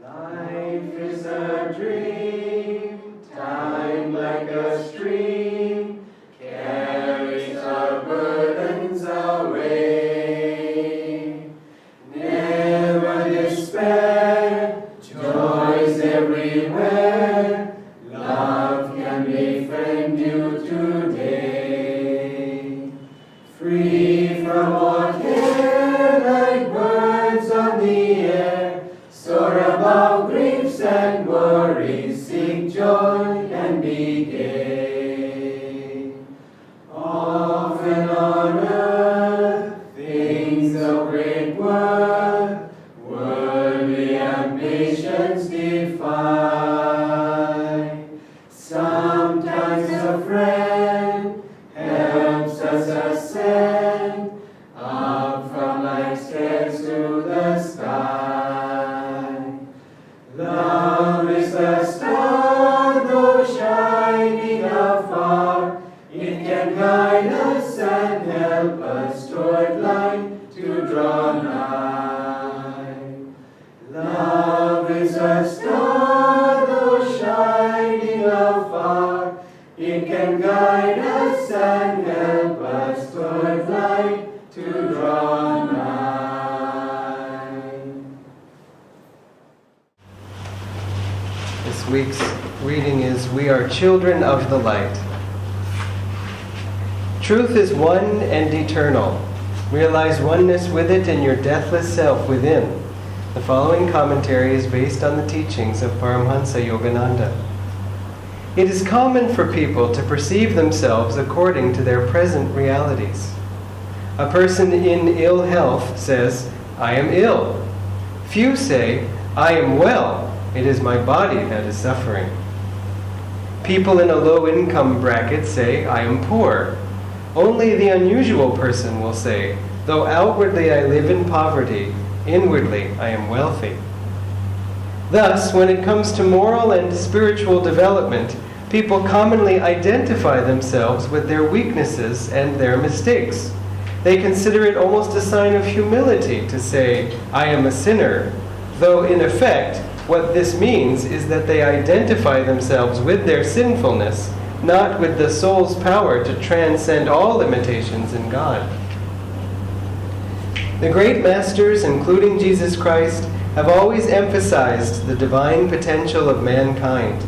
Life is a dream, time like a stream, carries our burdens away. Never despair, joys everywhere, love can befriend you today. Free from all care, like birds on the air, soar above griefs and worries, seek joy and be gay. Often on earth, things of great worth, worldly ambitions defy. Sometimes a friend helps us ascend up from life's cares to the sky. Love is the star, though shining afar, it can guide us and help us toward light to draw nigh. Love is a star, though shining afar, it can guide us and help us toward light to draw nigh. This week's reading is We Are Children of the Light. Truth is one and eternal. Realize oneness with it in your deathless self within. The following commentary is based on the teachings of Paramhansa Yogananda. It is common for people to perceive themselves according to their present realities. A person in ill health says, I am ill. Few say, I am well. It is my body that is suffering. People in a low income bracket say, I am poor. Only the unusual person will say, though outwardly I live in poverty, inwardly I am wealthy. Thus, when it comes to moral and spiritual development, people commonly identify themselves with their weaknesses and their mistakes. They consider it almost a sign of humility to say, I am a sinner, though in effect, what this means is that they identify themselves with their sinfulness, not with the soul's power to transcend all limitations in God. The great masters, including Jesus Christ, have always emphasized the divine potential of mankind.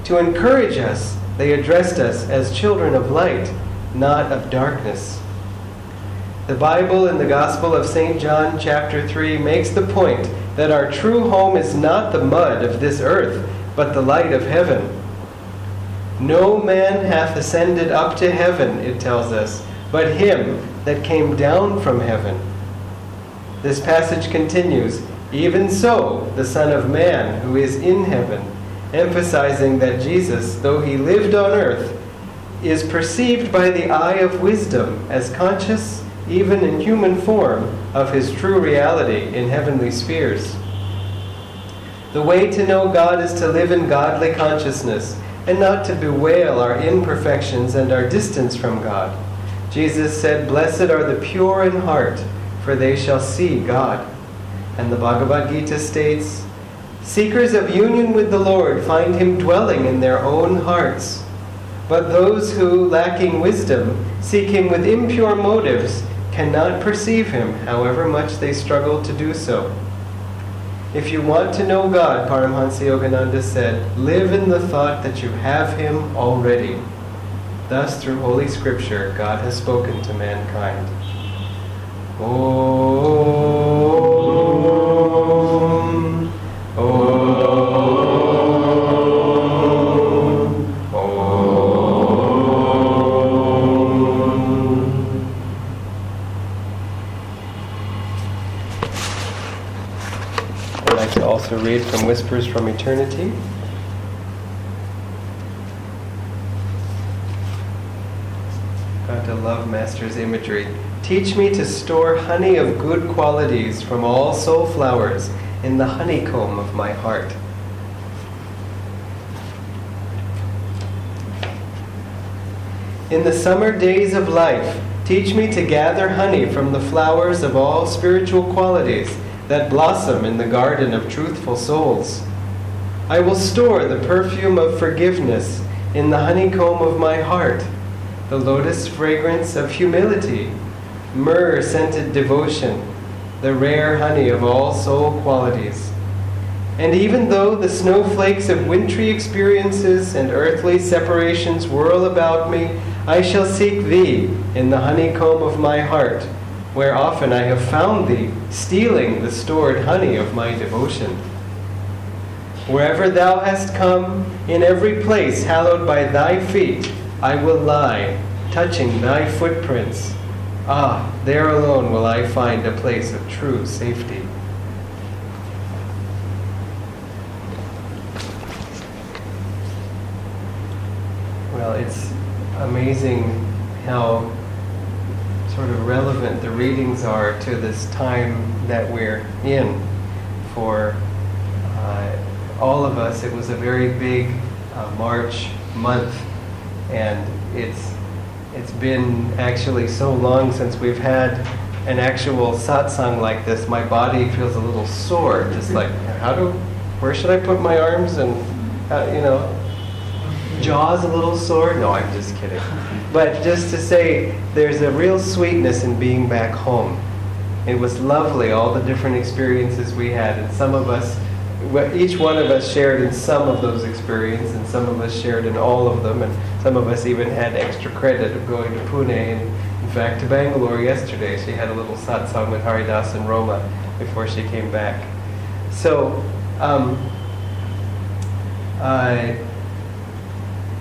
To encourage us, they addressed us as children of light, not of darkness. The Bible in the Gospel of St. John chapter 3 makes the point that our true home is not the mud of this earth, but the light of heaven. No man hath ascended up to heaven, it tells us, but him that came down from heaven. This passage continues, even so, the Son of Man who is in heaven, emphasizing that Jesus, though he lived on earth, is perceived by the eye of wisdom as conscious, even in human form, of his true reality in heavenly spheres. The way to know God is to live in godly consciousness, and not to bewail our imperfections and our distance from God. Jesus said, Blessed are the pure in heart, for they shall see God. And the Bhagavad Gita states, Seekers of union with the Lord find him dwelling in their own hearts. But those who, lacking wisdom, seek him with impure motives, cannot perceive him, however much they struggle to do so. If you want to know God, Paramhansa Yogananda said, live in the thought that you have him already. Thus, through Holy Scripture, God has spoken to mankind. Om, Om, Om. I'd like to also read from Whispers from Eternity. Got to love Master's imagery. Teach me to store honey of good qualities from all soul flowers in the honeycomb of my heart. In the summer days of life, teach me to gather honey from the flowers of all spiritual qualities that blossom in the garden of truthful souls. I will store the perfume of forgiveness in the honeycomb of my heart, the lotus fragrance of humility, myrrh-scented devotion, the rare honey of all soul qualities. And even though the snowflakes of wintry experiences and earthly separations whirl about me, I shall seek thee in the honeycomb of my heart, where often I have found thee, stealing the stored honey of my devotion. Wherever thou hast come, in every place hallowed by thy feet, I will lie, touching thy footprints. Ah, there alone will I find a place of true safety. Well, it's amazing how sort of relevant the readings are to this time that we're in. For all of us, it was a very big March month, and it's been actually so long since we've had an actual satsang like this. My body feels a little sore, just like, where should I put my arms, and jaws a little sore? No, I'm just kidding. But just to say, there's a real sweetness in being back home. It was lovely, all the different experiences we had, and some of us, each one of us shared in some of those experiences, and some of us shared in all of them, and some of us even had extra credit of going to Pune, and in fact to Bangalore yesterday. She had a little satsang with Haridas and Roma before she came back. So,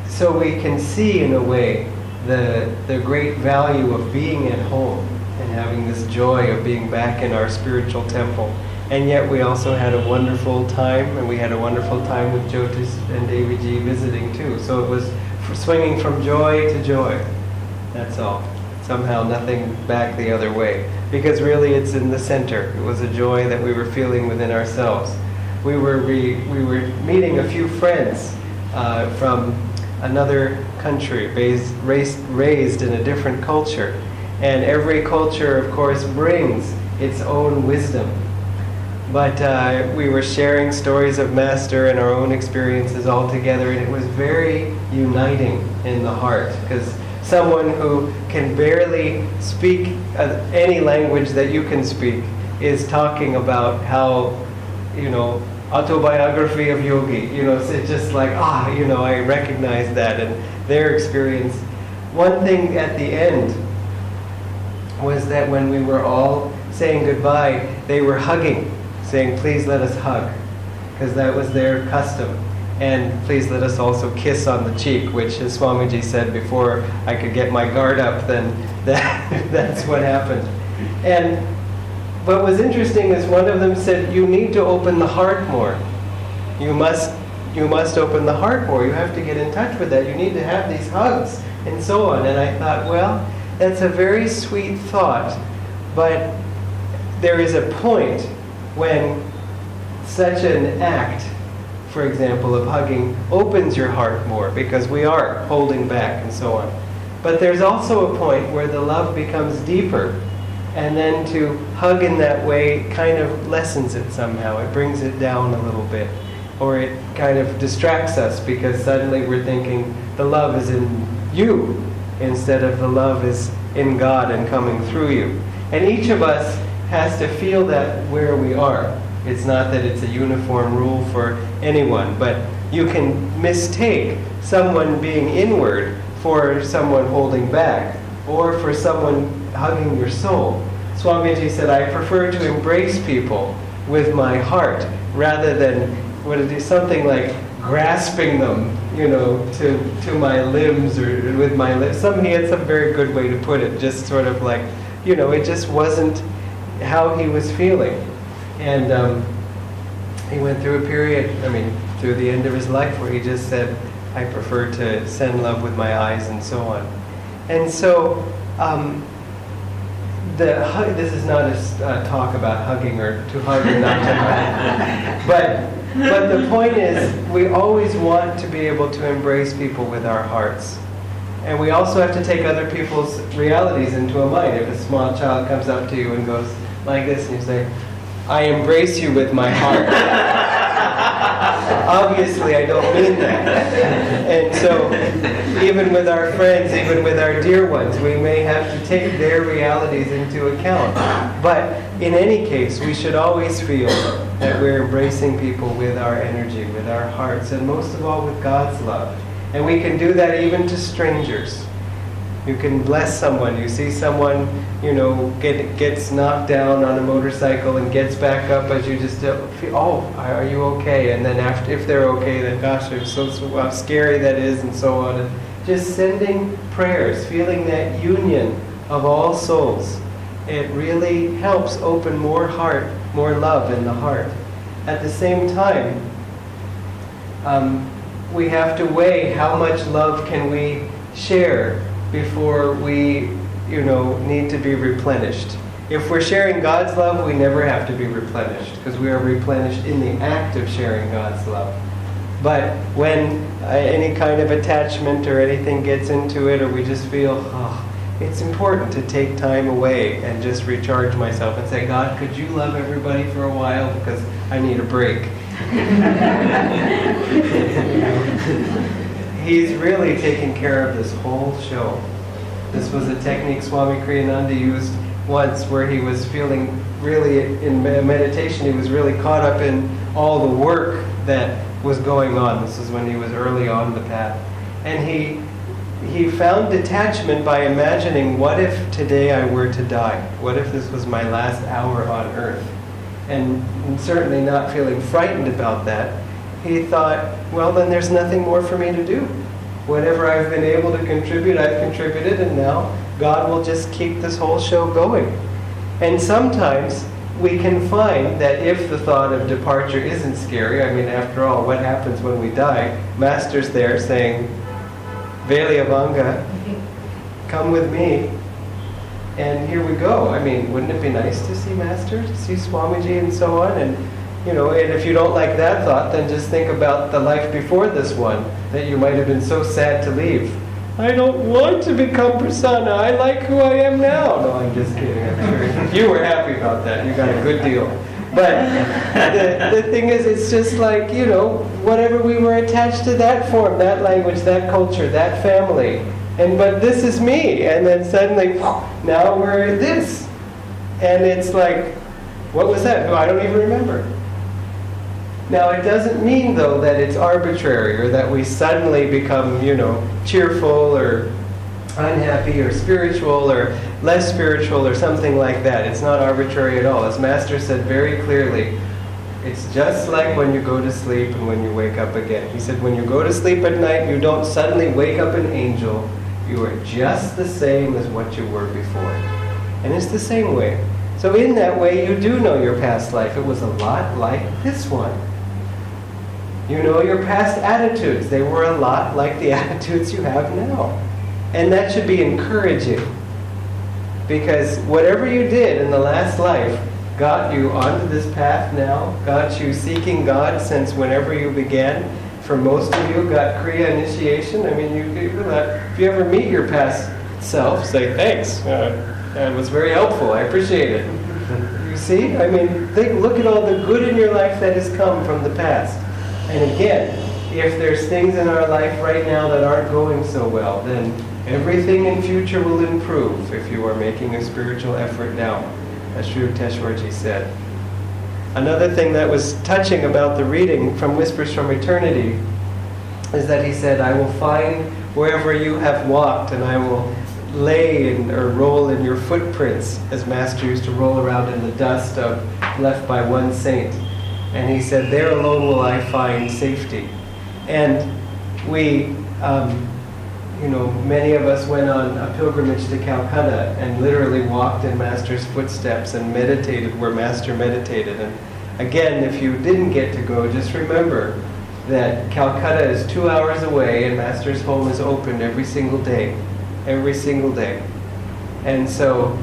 so we can see in a way the great value of being at home and having this joy of being back in our spiritual temple. And yet we also had a wonderful time, and we had a wonderful time with Jyotis and Daviji visiting too. So it was swinging from joy to joy. That's all. Somehow nothing back the other way. Because really it's in the center. It was a joy that we were feeling within ourselves. We were meeting a few friends from another country, raised in a different culture. And every culture, of course, brings its own wisdom. But we were sharing stories of Master and our own experiences all together, and it was very uniting in the heart, because someone who can barely speak any language that you can speak is talking about how, autobiography of yogi, it's just like, I recognize that, and their experience. One thing at the end was that when we were all saying goodbye, they were hugging, saying, please let us hug, because that was their custom. And please let us also kiss on the cheek, which, as Swamiji said, before I could get my guard up, then that's what happened. And what was interesting is one of them said, you need to open the heart more. You must open the heart more. You have to get in touch with that. You need to have these hugs, and so on. And I thought, well, that's a very sweet thought, but there is a point when such an act, for example, of hugging, opens your heart more, because we are holding back and so on. But there's also a point where the love becomes deeper, and then to hug in that way kind of lessens it somehow. It brings it down a little bit, or it kind of distracts us, because suddenly we're thinking the love is in you instead of the love is in God and coming through you. And each of us has to feel that where we are. It's not that it's a uniform rule for anyone, but you can mistake someone being inward for someone holding back, or for someone hugging your soul. Swamiji said, I prefer to embrace people with my heart rather than something like grasping them, to my limbs or with my lips. He had some very good way to put it, just sort of like, it just wasn't how he was feeling. And he went through a period, through the end of his life, where he just said, I prefer to send love with my eyes and so on. And so, this is not a talk about hugging or to hug or not to hug. But the point is, we always want to be able to embrace people with our hearts. And we also have to take other people's realities into a mind. If a small child comes up to you and goes like this, and you say, I embrace you with my heart. Obviously, I don't mean that. And so, even with our friends, even with our dear ones, we may have to take their realities into account. But in any case, we should always feel that we're embracing people with our energy, with our hearts, and most of all with God's love. And we can do that even to strangers. You can bless someone. You see someone, gets knocked down on a motorcycle and gets back up, as you just feel, oh, are you okay? And then after, if they're okay, then gosh, it's so how scary that is, and so on. And just sending prayers, feeling that union of all souls. It really helps open more love in the heart. At the same time, we have to weigh how much love can we share before we, need to be replenished. If we're sharing God's love, we never have to be replenished, because we are replenished in the act of sharing God's love. But when any kind of attachment or anything gets into it, or we just feel, it's important to take time away and just recharge myself and say, God, could you love everybody for a while, because I need a break. He's really taking care of this whole show. This was a technique Swami Kriyananda used once, where he was feeling really, in meditation, he was really caught up in all the work that was going on. This is when he was early on the path. And he found detachment by imagining, what if today I were to die? What if this was my last hour on earth? And certainly not feeling frightened about that, he thought, well, then there's nothing more for me to do. Whatever I've been able to contribute, I've contributed, and now God will just keep this whole show going. And sometimes we can find that if the thought of departure isn't scary, I mean, after all, what happens when we die? Master's there saying, Velyavanga, come with me. And here we go. I mean, wouldn't it be nice to see Master, to see Swamiji and so on? And and if you don't like that thought, then just think about the life before this one, that you might have been so sad to leave. I don't want to become Prasanna. I like who I am now. No, I'm just kidding. I'm sure if you were happy about that, you got a good deal. But the thing is, it's just like, whatever we were attached to that form, that language, that culture, that family. But this is me. And then suddenly, now we're this. And it's like, what was that? Oh, I don't even remember. Now, it doesn't mean, though, that it's arbitrary, or that we suddenly become, cheerful or unhappy or spiritual or less spiritual or something like that. It's not arbitrary at all. As Master said very clearly, it's just like when you go to sleep and when you wake up again. He said, when you go to sleep at night, you don't suddenly wake up an angel. You are just the same as what you were before. And it's the same way. So in that way, you do know your past life. It was a lot like this one. You know your past attitudes. They were a lot like the attitudes you have now. And that should be encouraging. Because whatever you did in the last life got you onto this path now, got you seeking God since whenever you began. For most of you, got Kriya initiation. I mean, if you ever meet your past self, say, thanks. That was very helpful. I appreciate it. You see? I mean, look at all the good in your life that has come from the past. And again, if there's things in our life right now that aren't going so well, then everything in future will improve if you are making a spiritual effort now, as Sri Teshwarji said. Another thing that was touching about the reading from Whispers from Eternity is that he said, I will find wherever you have walked, and I will lay or roll in your footprints, as Master used to roll around in the dust left by one saint. And he said, there alone will I find safety. And we, many of us went on a pilgrimage to Calcutta and literally walked in Master's footsteps and meditated where Master meditated. And again, if you didn't get to go, just remember that Calcutta is 2 hours away and Master's home is open every single day. Every single day. And so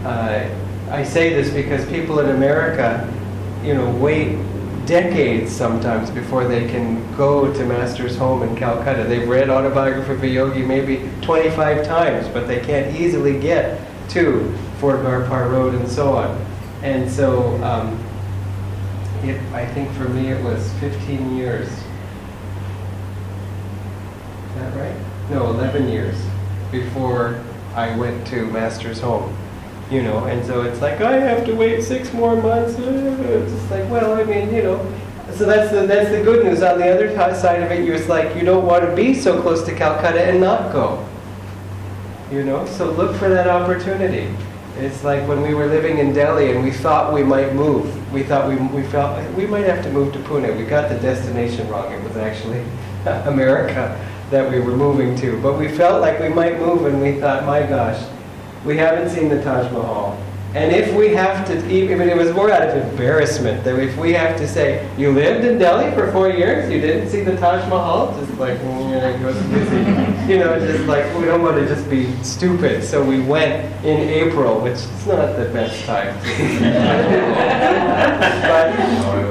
I say this because people in America, wait decades sometimes before they can go to Master's home in Calcutta. They've read Autobiography of a Yogi maybe 25 times, but they can't easily get to Fort Garpar Road and so on. And so I think for me it was 15 years. Is that right? No, 11 years before I went to Master's home. And so it's like, I have to wait 6 more months. It's just like, well, I mean, So that's the good news. On the other side of it, it's like you don't want to be so close to Calcutta and not go. So look for that opportunity. It's like when we were living in Delhi and we thought we might move. We thought we felt we might have to move to Pune. We got the destination wrong. It was actually America that we were moving to. But we felt like we might move, and we thought, my gosh, we haven't seen the Taj Mahal. And if we have to, it was more out of embarrassment that if we have to say, you lived in Delhi for 4 years, you didn't see the Taj Mahal, just like, go busy. Just like, we don't want to just be stupid. So we went in April, which is not the best time. But,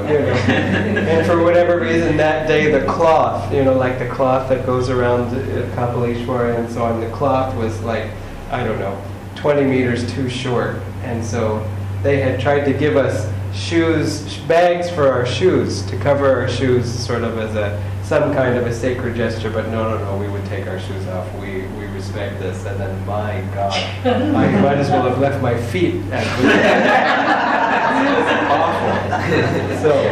and for whatever reason that day, the cloth, like the cloth that goes around Kapaleshwar and so on, the cloth was like, I don't know, 20 meters too short. And so they had tried to give us bags for our shoes, to cover our shoes sort of as some kind of a sacred gesture, but no, we would take our shoes off. We respect this. And then, my God, I might as well have left my feet at It was awful.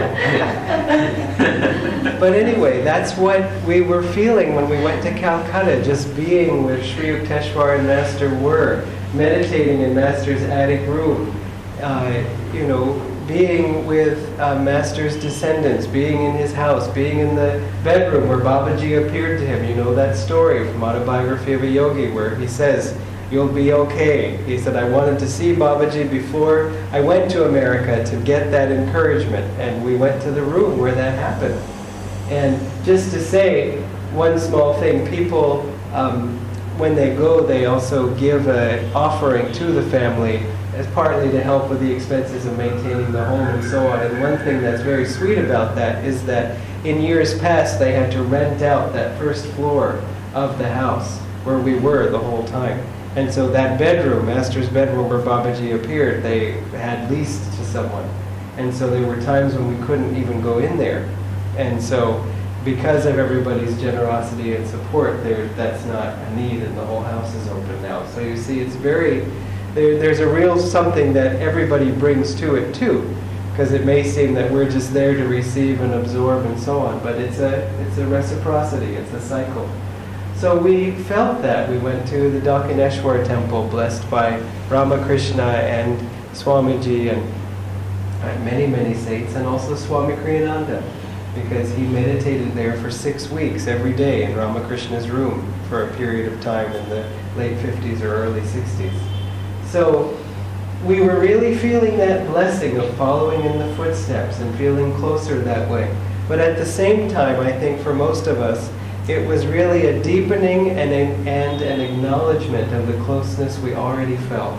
But anyway, that's what we were feeling when we went to Calcutta, just being where Sri Yukteswar and Master were, meditating in Master's attic room, being with Master's descendants, being in his house, being in the bedroom where Babaji appeared to him. That story from Autobiography of a Yogi where he says, you'll be okay. He said, I wanted to see Babaji before I went to America to get that encouragement. And we went to the room where that happened. And just to say one small thing, people, when they go, they also give an offering to the family as partly to help with the expenses of maintaining the home and so on. And one thing that's very sweet about that is that in years past they had to rent out that first floor of the house where we were the whole time. And so that bedroom, Master's bedroom where Babaji appeared, they had leased to someone. And so there were times when we couldn't even go in there. And so because of everybody's generosity and support, that's not a need, and the whole house is open now. So you see, it's there's a real something that everybody brings to it too, because it may seem that we're just there to receive and absorb and so on, but it's a reciprocity, it's a cycle. So we felt that. We went to the Dalkaneshwar temple, blessed by Ramakrishna and Swamiji and many, many saints, and also Swami Kriyananda, because he meditated there for 6 weeks every day in Ramakrishna's room for a period of time in the late 50s or early 60s. So we were really feeling that blessing of following in the footsteps and feeling closer that way. But at the same time, I think for most of us, it was really a deepening and an acknowledgement of the closeness we already felt.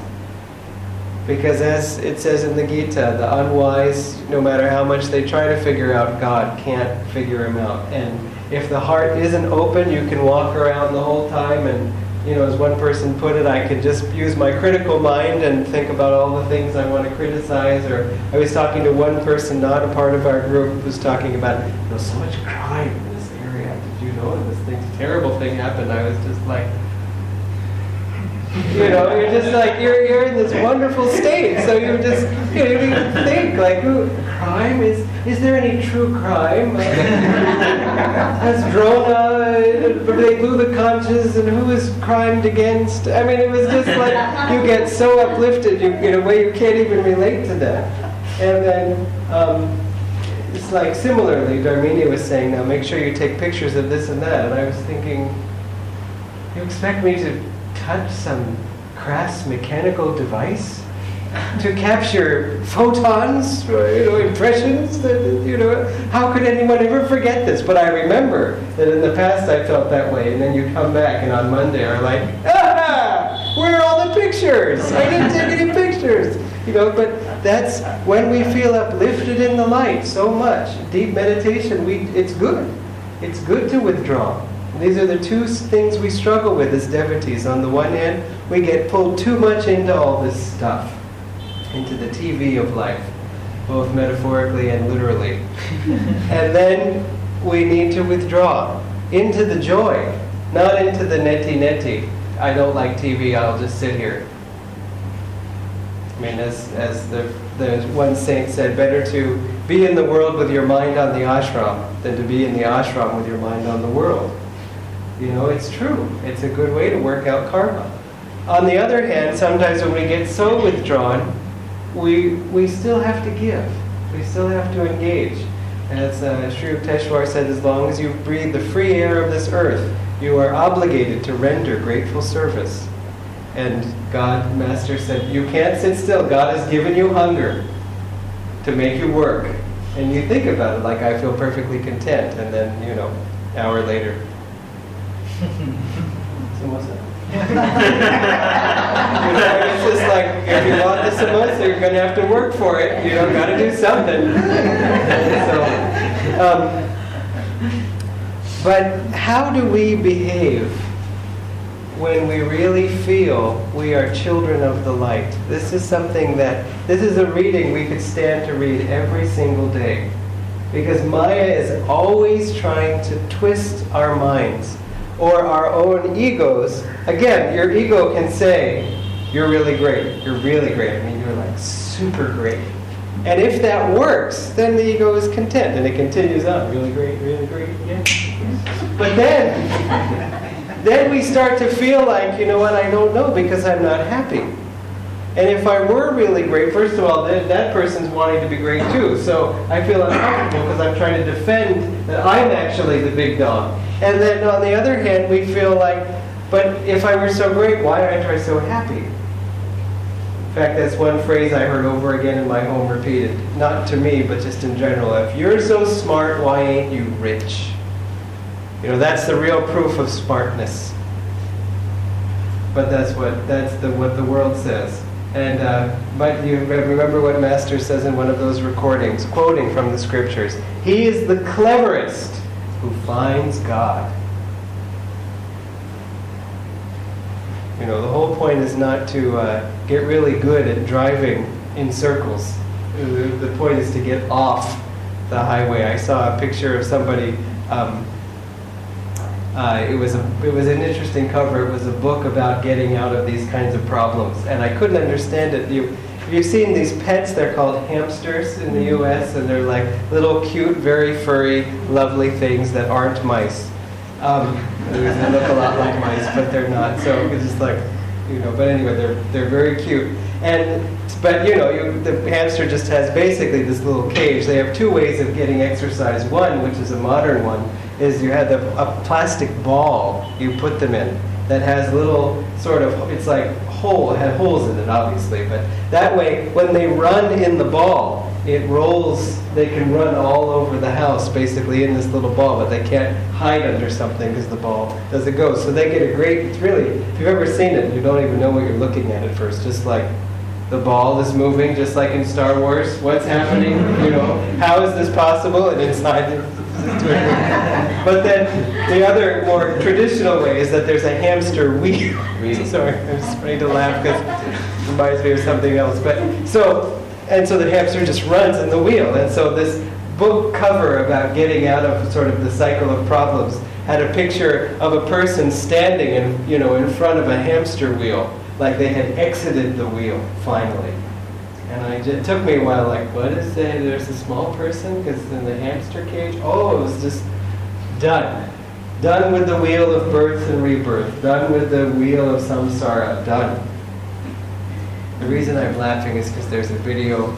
Because as it says in the Gita, the unwise, no matter how much they try to figure out God, can't figure him out. And if the heart isn't open, you can walk around the whole time and, as one person put it, I could just use my critical mind and think about all the things I want to criticize. Or I was talking to one person, not a part of our group, who was talking about, so much crime in this area. Did you know this terrible thing happened? I was just like, you're just like, you're in this wonderful state, so you just, you think, like, crime? Is there any true crime? Has Drona, they blew the conches, and who is crimed against? I mean, it was just like, you get so uplifted, in a way you can't even relate to that. And then, it's like, similarly, Dharmini was saying, now make sure you take pictures of this and that, and I was thinking, you expect me to touch some crass mechanical device to capture photons, impressions? How could anyone ever forget this? But I remember that in the past I felt that way, and then you come back and on Monday are like, where are all the pictures? I didn't take any pictures. But that's when we feel uplifted in the light so much. Deep meditation, it's good. It's good to withdraw. These are the two things we struggle with as devotees. On the one hand, we get pulled too much into all this stuff. into the TV of life, both metaphorically and literally. And then we need to withdraw into the joy, not into the neti. I don't like TV, I'll just sit here. I mean, as the one saint said, better to be in the world with your mind on the ashram than to be in the ashram with your mind on the world. You know, it's true. It's a good way to work out karma. On the other hand, sometimes when we get so withdrawn, we still have to give. We still have to engage. As Sri Yukteswar said, as long as you breathe the free air of this earth, you are obligated to render grateful service. And God, Master said, you can't sit still. God has given you hunger to make you work. And you think about it like, I feel perfectly content. And then, you know, an hour later. Samosa. You know, it's just like, if you want the samosa, you're going to have to work for it. You know, got to do something. But how do we behave when we really feel we are children of the light? This is something this is a reading we could stand to read every single day. Because Maya is always trying to twist our minds, or our own egos. Again, your ego can say, you're really great, you're really great. I mean, you're like super great. And if that works, then the ego is content, and it continues on, really great, yeah. But then we start to feel like, you know what, I don't know because I'm not happy. And if I were really great, first of all, that person's wanting to be great too. So I feel uncomfortable because I'm trying to defend that I'm actually the big dog. And then on the other hand, we feel like, but if I were so great, why aren't I so happy? In fact, that's one phrase I heard over again in my home repeated. Not to me, but just in general. If you're so smart, why ain't you rich? You know, that's the real proof of smartness. But that's what the world says. And but you remember what Master says in one of those recordings, quoting from the scriptures. He is the cleverest who finds God. You know, the whole point is not to get really good at driving in circles. The point is to get off the highway. I saw a picture of somebody. It was an interesting cover. It was a book about getting out of these kinds of problems, and I couldn't understand it. Have you seen these pets? They're called hamsters in the U.S., and they're like little cute, very furry, lovely things that aren't mice. They look a lot like mice, but they're not. So it's just like, you know. But anyway, they're very cute. But you know, the hamster just has basically this little cage. They have two ways of getting exercise. One, which is a modern one, is you have a plastic ball you put them in that has little sort of, it's like it had holes in it obviously, but that way when they run in the ball, it rolls, they can run all over the house basically in this little ball, but they can't hide under something because the ball doesn't go. So they get a great, it's really, if you've ever seen it, you don't even know what you're looking at first, just like the ball is moving, just like in Star Wars. What's happening? You know, how is this possible? And inside But then the other more traditional way is that there's a hamster wheel. Sorry, I'm just trying to laugh because it reminds me of something else. But so the hamster just runs in the wheel. And so this book cover about getting out of sort of the cycle of problems had a picture of a person standing in front of a hamster wheel, like they had exited the wheel finally. And it took me a while, like, what is that? There's a small person? Because in the hamster cage? Oh, it was just done. Done with the wheel of birth and rebirth. Done with the wheel of samsara. Done. The reason I'm laughing is because there's a video,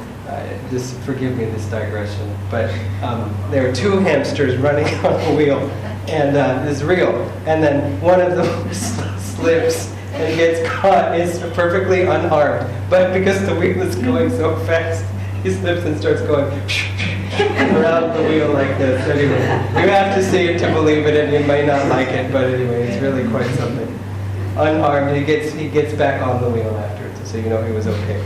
just forgive me this digression, but there are two hamsters running on the wheel, and it's real. And then one of them slips and gets caught. It's perfectly unharmed. But because the wheel is going so fast, he slips and starts going around the wheel like this. Anyway, you have to see it to believe it, and you may not like it, but anyway, it's really quite something. Unharmed, he gets back on the wheel afterwards, so you know he was okay.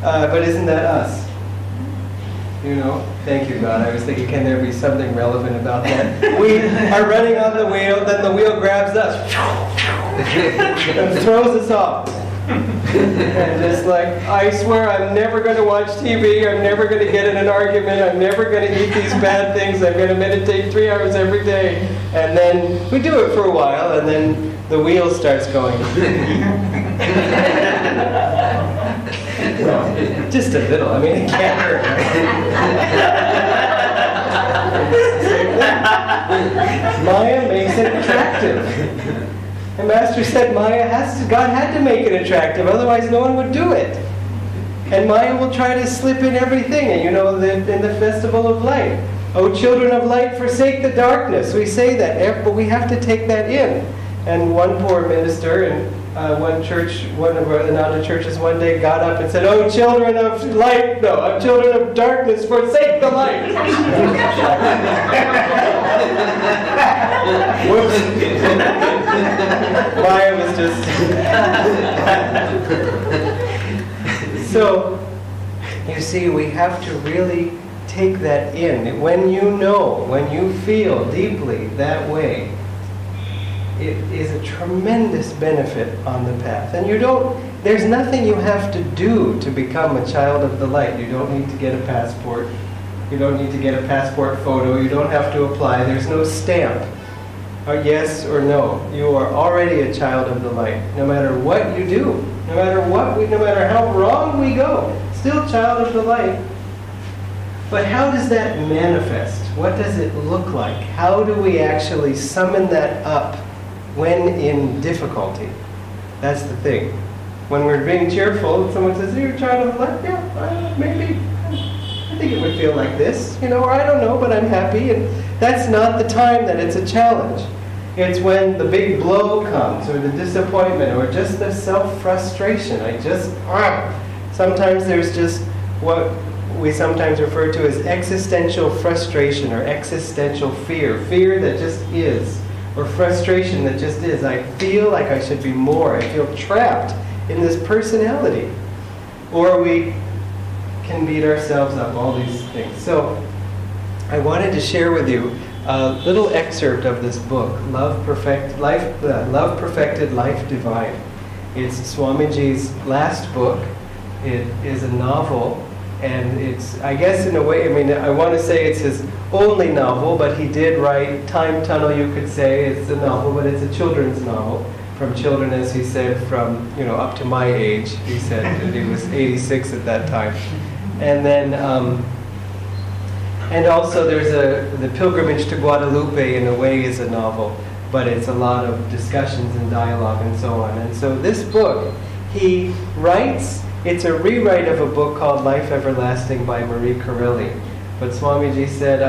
But isn't that us? You know, thank you, God. I was thinking, can there be something relevant about that? We are running on the wheel, then the wheel grabs us and throws us off. And just like, I swear I'm never going to watch TV, I'm never going to get in an argument, I'm never going to eat these bad things, I'm going to meditate 3 hours every day. And then we do it for a while, and then the wheel starts going. Well, just a little, I mean, it can't hurt. Maya makes it attractive. The Master said God had to make it attractive, otherwise no one would do it. And Maya will try to slip in everything, and in the Festival of Light. Oh, children of light, forsake the darkness. We say that, but we have to take that in. And one poor minister in one of the Ananda churches one day got up and said, "Oh, children of light, children of darkness, forsake the light." Whoops. Maya was just... So, you see, we have to really take that in. When you feel deeply that way, it is a tremendous benefit on the path. And there's nothing you have to do to become a child of the light. You don't need to get a passport. You don't need to get a passport photo. You don't have to apply. There's no stamp. Or yes or no. You are already a child of the light. No matter what you do. No matter how wrong we go. Still child of the light. But how does that manifest? What does it look like? How do we actually summon that up when in difficulty? That's the thing. When we're being cheerful, someone says, "You're a child of the light?" Yeah, maybe. I think it would feel like this, or I don't know, but I'm happy. And that's not the time that it's a challenge. It's when the big blow comes, or the disappointment, or just the self-frustration. Sometimes there's just what we sometimes refer to as existential frustration, or existential fear. Fear that just is. Or frustration that just is. I feel like I should be more. I feel trapped in this personality. Or we can beat ourselves up, all these things. So I wanted to share with you a little excerpt of this book, Love Perfected, Life Divine. It's Swamiji's last book. It is a novel, and it's, I guess in a way, I want to say it's his only novel, but he did write Time Tunnel, you could say. It's a novel, but it's a children's novel. From children, as he said, from, up to my age. He said that he was 86 at that time. And then, and also there's The Pilgrimage to Guadalupe, in a way, is a novel, but it's a lot of discussions and dialogue and so on. And so this book, he writes, it's a rewrite of a book called Life Everlasting by Marie Corelli. But Swamiji said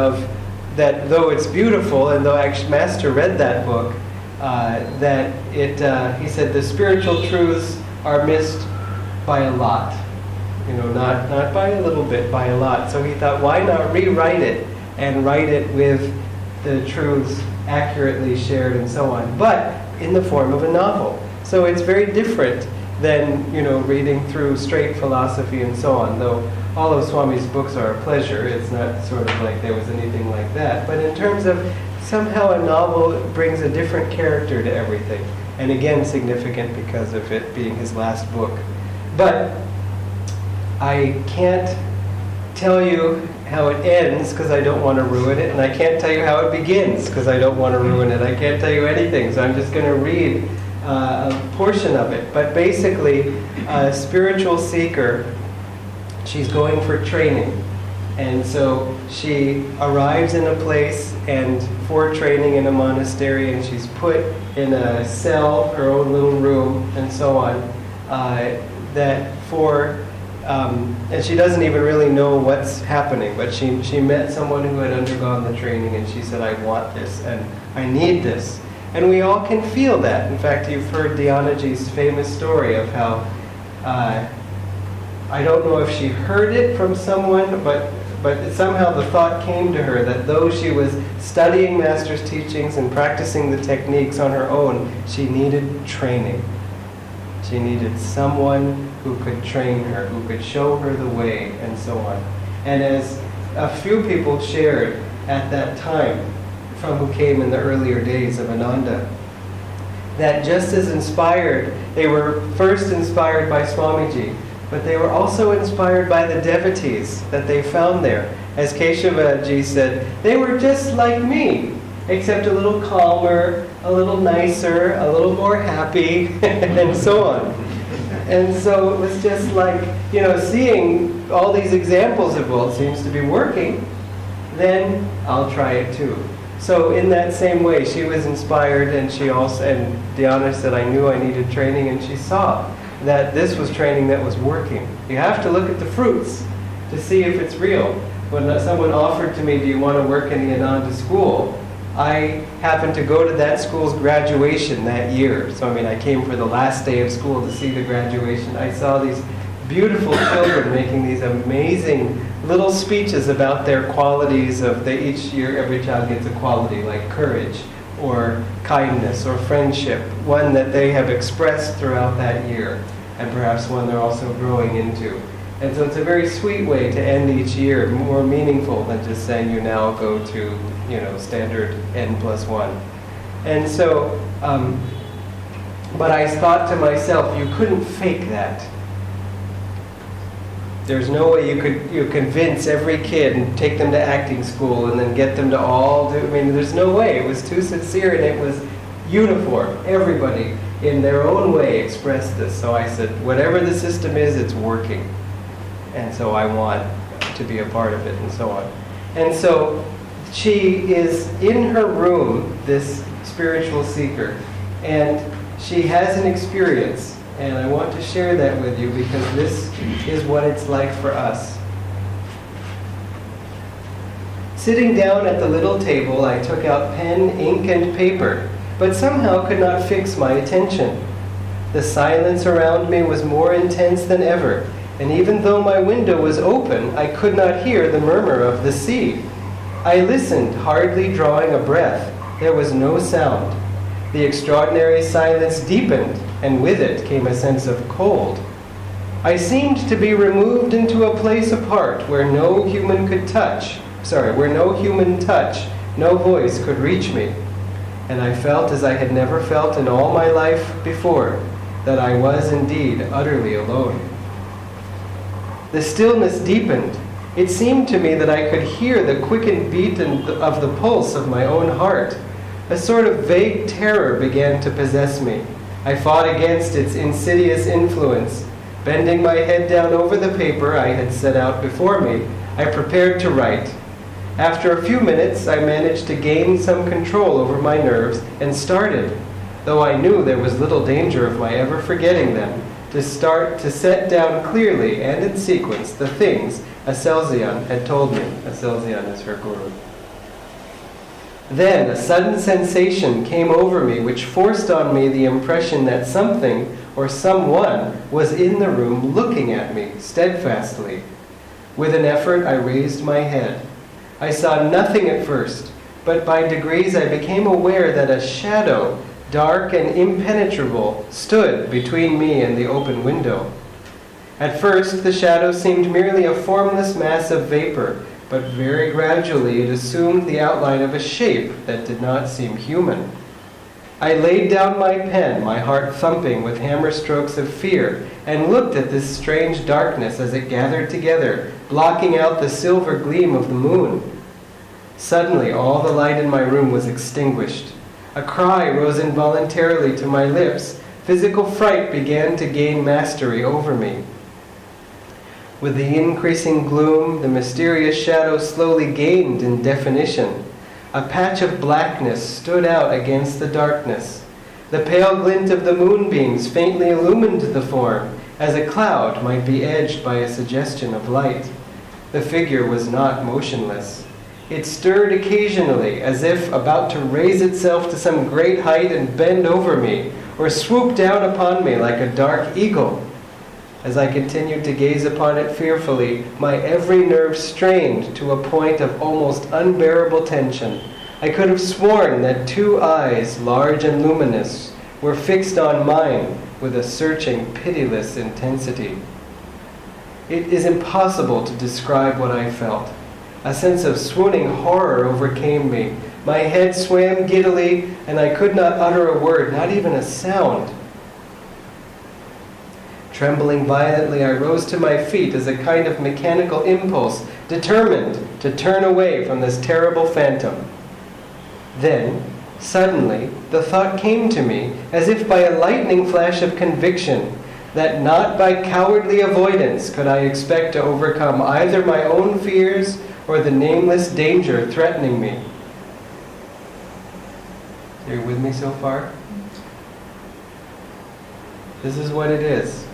that though it's beautiful, and though actually Master read that book, he said the spiritual truths are missed by a lot. Not by a little bit, by a lot. So he thought, why not rewrite it and write it with the truths accurately shared and so on, but in the form of a novel. So it's very different than, reading through straight philosophy and so on, though all of Swami's books are a pleasure. It's not sort of like there was anything like that. But in terms of somehow a novel brings a different character to everything. And again, significant because of it being his last book. But I can't tell you how it ends because I don't want to ruin it. And I can't tell you how it begins because I don't want to ruin it. I can't tell you anything. So I'm just going to read a portion of it. But basically, a spiritual seeker, she's going for training. And so she arrives in a place and for training in a monastery, and she's put in a cell, her own little room, and so on, and she doesn't even really know what's happening, but she met someone who had undergone the training, and she said, "I want this, and I need this." And we all can feel that. In fact, you've heard Dhyanaji's famous story of how, I don't know if she heard it from someone, but somehow the thought came to her that though she was studying Master's teachings and practicing the techniques on her own, she needed training. She needed someone who could train her, who could show her the way, and so on. And as a few people shared at that time, from who came in the earlier days of Ananda, that just as inspired, they were first inspired by Swamiji, but they were also inspired by the devotees that they found there. As Keshavaji said, they were just like me, except a little calmer, a little nicer, a little more happy, and so on. And so it was just like, seeing all these examples of, well, it seems to be working, then I'll try it too. So in that same way, she was inspired, and Dhyana said, I knew I needed training, and she saw that this was training that was working. You have to look at the fruits to see if it's real. When someone offered to me, do you want to work in the Ananda school? I happened to go to that school's graduation that year. So I came for the last day of school to see the graduation. I saw these beautiful children making these amazing little speeches about their qualities each year every child gets a quality like courage or kindness or friendship, one that they have expressed throughout that year, and perhaps one they're also growing into. And so it's a very sweet way to end each year, more meaningful than just saying you now go to, standard N+1. And so, but I thought to myself, you couldn't fake that. There's no way you could convince every kid and take them to acting school and then get them to all do. There's no way. It was too sincere and it was uniform. Everybody, in their own way, expressed this. So I said, whatever the system is, it's working. And so I want to be a part of it, and so on. And so she is in her room, this spiritual seeker, and she has an experience. And I want to share that with you because this is what it's like for us. Sitting down at the little table, I took out pen, ink, and paper, but somehow could not fix my attention. The silence around me was more intense than ever, and even though my window was open, I could not hear the murmur of the sea. I listened, hardly drawing a breath. There was no sound. The extraordinary silence deepened, and with it came a sense of cold. I seemed to be removed into a place apart where no human touch, no voice could reach me. And I felt as I had never felt in all my life before, that I was indeed utterly alone. The stillness deepened. It seemed to me that I could hear the quickened beat of the pulse of my own heart. A sort of vague terror began to possess me. I fought against its insidious influence. Bending my head down over the paper I had set out before me, I prepared to write. After a few minutes, I managed to gain some control over my nerves and started, though I knew there was little danger of my ever forgetting them, to set down clearly and in sequence the things Aselzion had told me. Aselzion is her guru. Then a sudden sensation came over me which forced on me the impression that something or someone was in the room looking at me steadfastly. With an effort, I raised my head. I saw nothing at first, but by degrees I became aware that a shadow, dark and impenetrable, stood between me and the open window. At first, the shadow seemed merely a formless mass of vapor, but very gradually it assumed the outline of a shape that did not seem human. I laid down my pen, my heart thumping with hammer strokes of fear, and looked at this strange darkness as it gathered together, blocking out the silver gleam of the moon. Suddenly, all the light in my room was extinguished. A cry rose involuntarily to my lips. Physical fright began to gain mastery over me. With the increasing gloom, the mysterious shadow slowly gained in definition. A patch of blackness stood out against the darkness. The pale glint of the moonbeams faintly illumined the form, as a cloud might be edged by a suggestion of light. The figure was not motionless. It stirred occasionally, as if about to raise itself to some great height and bend over me, or swoop down upon me like a dark eagle. As I continued to gaze upon it fearfully, my every nerve strained to a point of almost unbearable tension. I could have sworn that two eyes, large and luminous, were fixed on mine with a searching, pitiless intensity. It is impossible to describe what I felt. A sense of swooning horror overcame me. My head swam giddily, and I could not utter a word, not even a sound. Trembling violently, I rose to my feet as a kind of mechanical impulse, determined to turn away from this terrible phantom. Then, suddenly, the thought came to me, as if by a lightning flash of conviction, that not by cowardly avoidance could I expect to overcome either my own fears or the nameless danger threatening me. Are you with me so far? This is what it is,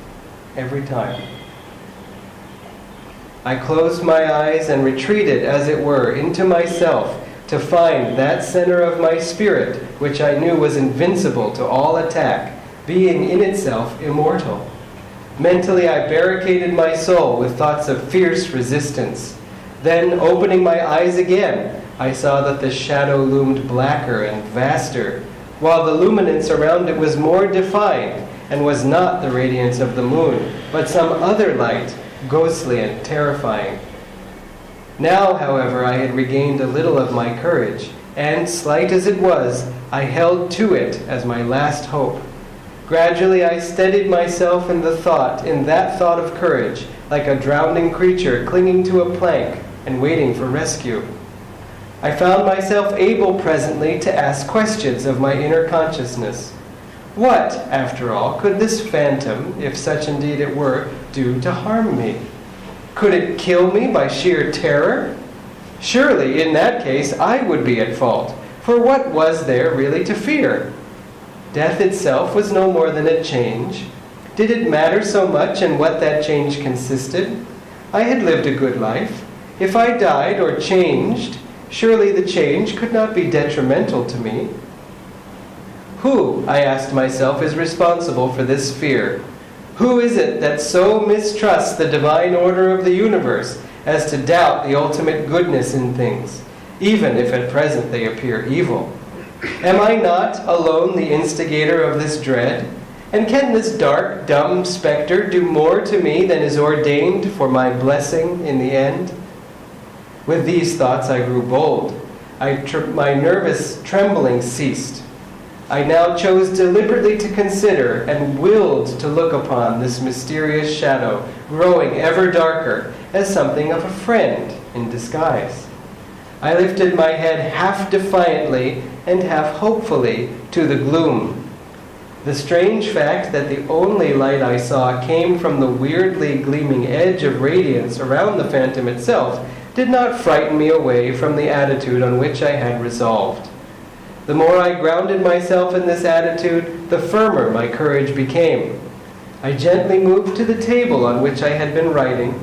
every time. I closed my eyes and retreated, as it were, into myself to find that center of my spirit, which I knew was invincible to all attack, being in itself immortal. Mentally, I barricaded my soul with thoughts of fierce resistance. Then, opening my eyes again, I saw that the shadow loomed blacker and vaster, while the luminance around it was more defined, and was not the radiance of the moon, but some other light, ghostly and terrifying. Now, however, I had regained a little of my courage, and, slight as it was, I held to it as my last hope. Gradually I steadied myself in that thought of courage, like a drowning creature clinging to a plank and waiting for rescue. I found myself able presently to ask questions of my inner consciousness. What, after all, could this phantom, if such indeed it were, do to harm me? Could it kill me by sheer terror? Surely, in that case, I would be at fault, for what was there really to fear? Death itself was no more than a change. Did it matter so much in what that change consisted? I had lived a good life. If I died or changed, surely the change could not be detrimental to me. Who, I asked myself, is responsible for this fear? Who is it that so mistrusts the divine order of the universe as to doubt the ultimate goodness in things, even if at present they appear evil? Am I not alone the instigator of this dread? And can this dark, dumb specter do more to me than is ordained for my blessing in the end? With these thoughts I grew bold. My nervous trembling ceased. I now chose deliberately to consider and willed to look upon this mysterious shadow, growing ever darker, as something of a friend in disguise. I lifted my head half defiantly and half hopefully to the gloom. The strange fact that the only light I saw came from the weirdly gleaming edge of radiance around the phantom itself did not frighten me away from the attitude on which I had resolved. The more I grounded myself in this attitude, the firmer my courage became. I gently moved the table on which I had been writing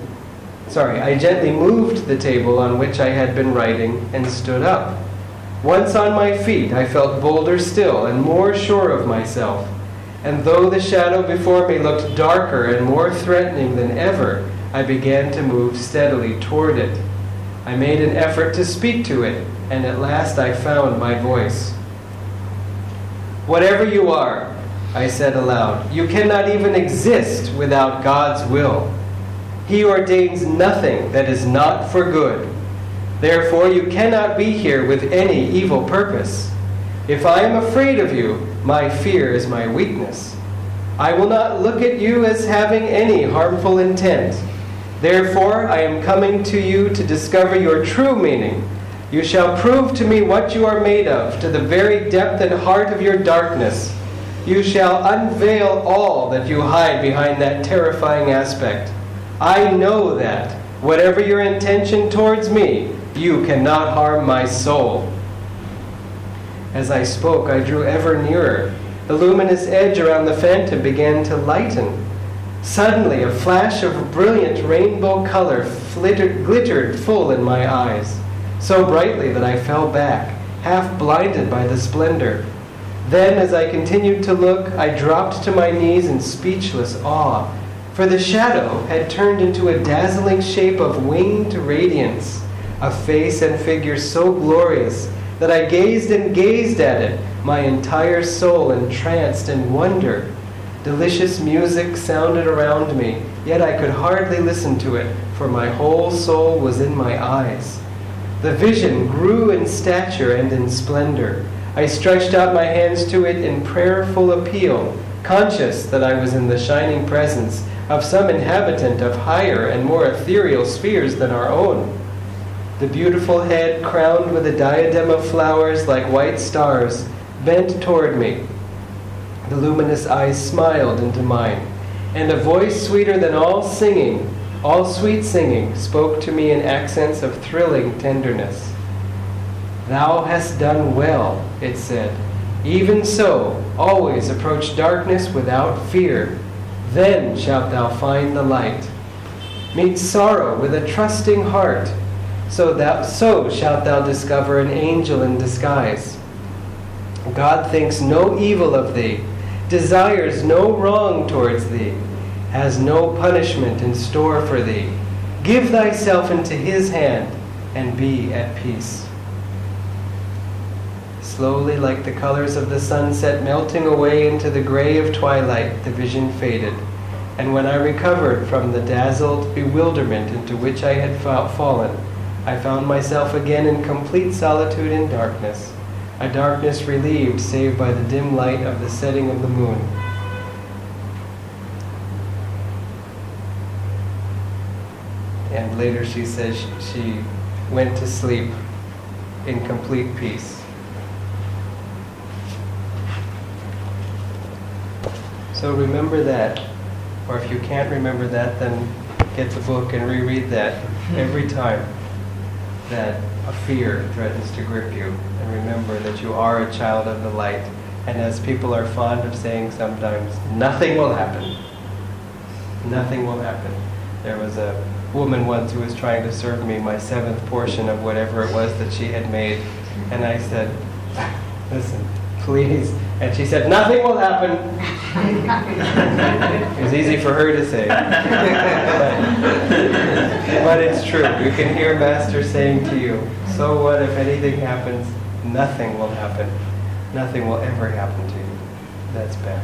and stood up. Once on my feet, I felt bolder still and more sure of myself. And though the shadow before me looked darker and more threatening than ever, I began to move steadily toward it. I made an effort to speak to it, and at last I found my voice. "Whatever you are," I said aloud, "you cannot even exist without God's will. He ordains nothing that is not for good. Therefore, you cannot be here with any evil purpose. If I am afraid of you, my fear is my weakness. I will not look at you as having any harmful intent. Therefore, I am coming to you to discover your true meaning. You shall prove to me what you are made of, to the very depth and heart of your darkness. You shall unveil all that you hide behind that terrifying aspect. I know that, whatever your intention towards me, you cannot harm my soul." As I spoke, I drew ever nearer. The luminous edge around the phantom began to lighten. Suddenly, a flash of brilliant rainbow color glittered full in my eyes, so brightly that I fell back, half blinded by the splendor. Then, as I continued to look, I dropped to my knees in speechless awe, for the shadow had turned into a dazzling shape of winged radiance, a face and figure so glorious that I gazed and gazed at it, my entire soul entranced in wonder. Delicious music sounded around me, yet I could hardly listen to it, for my whole soul was in my eyes. The vision grew in stature and in splendor. I stretched out my hands to it in prayerful appeal, conscious that I was in the shining presence of some inhabitant of higher and more ethereal spheres than our own. The beautiful head, crowned with a diadem of flowers like white stars, bent toward me. The luminous eyes smiled into mine, and a voice sweeter than all singing, all sweet singing, spoke to me in accents of thrilling tenderness. "Thou hast done well," it said. "Even so, always approach darkness without fear. Then shalt thou find the light. Meet sorrow with a trusting heart. So shalt thou discover an angel in disguise. God thinks no evil of thee, desires no wrong towards thee, has no punishment in store for thee. Give thyself into his hand and be at peace." Slowly, like the colors of the sunset melting away into the gray of twilight, the vision faded. And when I recovered from the dazzled bewilderment into which I had fallen, I found myself again in complete solitude and darkness, a darkness relieved save by the dim light of the setting of the moon. And later she says she went to sleep in complete peace. So remember that, or if you can't remember that, then get the book and reread that every time that a fear threatens to grip you. And remember that you are a child of the light. And as people are fond of saying sometimes, nothing will happen. Nothing will happen. There was a woman once who was trying to serve me my 7th portion of whatever it was that she had made. And I said, "Listen, please." And she said, "Nothing will happen." It was easy for her to say. But it's true. You can hear Master saying to you, so what if anything happens? Nothing will happen. Nothing will ever happen to you. That's bad.